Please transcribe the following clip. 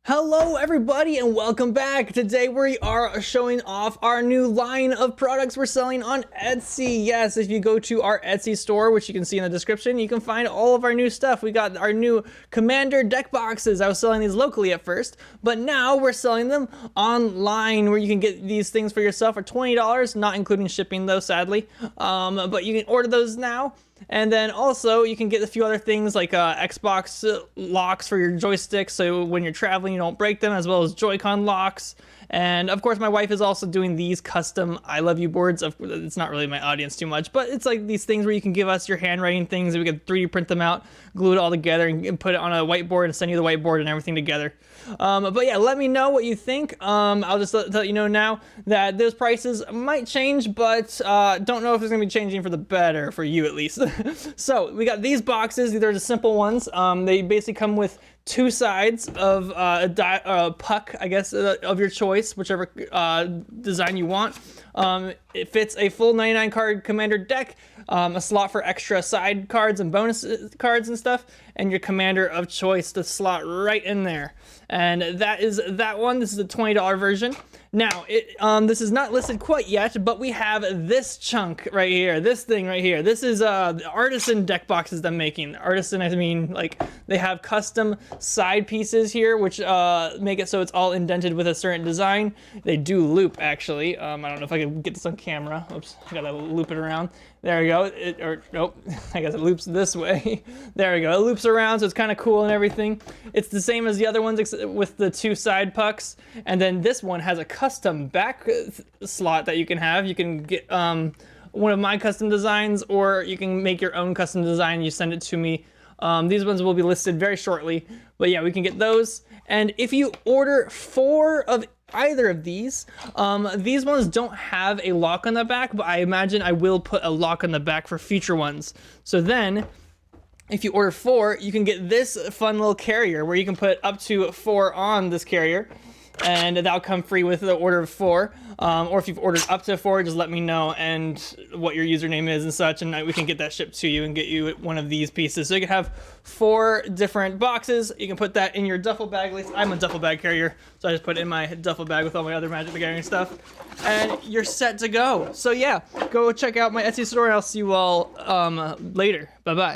Hello everybody and welcome back. Today we are showing off our new line of products we're selling on Etsy. Yes, if you go to our Etsy store, which you can see in the description, you can find all of our new stuff. We got our new Commander deck boxes. I was selling these locally at first, but now we're selling them online where you can get these things for yourself for $20, not including shipping though, sadly. But you can order those now. And then also you can get a few other things like Xbox locks for your joysticks, so when you're traveling you don't break them, as well as Joy-Con locks. And of course my wife is also doing these custom I love you boards. It's not really my audience too much, but it's like these things where you can give us your handwriting things and we can 3D print them out, glue it all together and put it on a whiteboard and send you the whiteboard and everything together. But yeah, let me know what you think. I'll just let you know now that those prices might change, but don't know if it's gonna be changing for the better, for you at least. So we got these boxes. These are the simple ones. They basically come with two sides of a puck, I guess, of your choice, whichever design you want. It fits a full 99 card Commander deck, a slot for extra side cards and bonus cards and stuff, and your Commander of choice to slot right in there. And that is that one. This is the $20 version. Now, this is not listed quite yet, but we have this chunk right here, this thing right here. This is the artisan deck boxes I'm making. Artisan, I mean, like, they have custom side pieces here, which make it so it's all indented with a certain design. They do loop, actually. I don't know if I can get this on camera. Oops, I gotta loop it around. There we go. Nope, I guess it loops this way. There we go. It loops around, so it's kind of cool and everything. It's the same as the other ones with the two side pucks. And then this one has a custom back slot that you can have. You can get one of my custom designs, or you can make your own custom design. You send it to me. These ones will be listed very shortly. But yeah, we can get those. And if you order 4 of either of these ones don't have a lock on the back, but I imagine I will put a lock on the back for future ones. So then if you order 4, you can get this fun little carrier where you can put up to 4 on this carrier, and that'll come free with the order of 4. Or if you've ordered up to 4, just let me know and what your username is and such, and we can get that shipped to you and get you one of these pieces. So you can have 4 different boxes. You can put that in your duffel bag. At least I'm a duffel bag carrier, so I just put it in my duffel bag with all my other Magic the Gathering stuff, and you're set to go. So yeah, go check out my Etsy store, and I'll see you all later. Bye bye.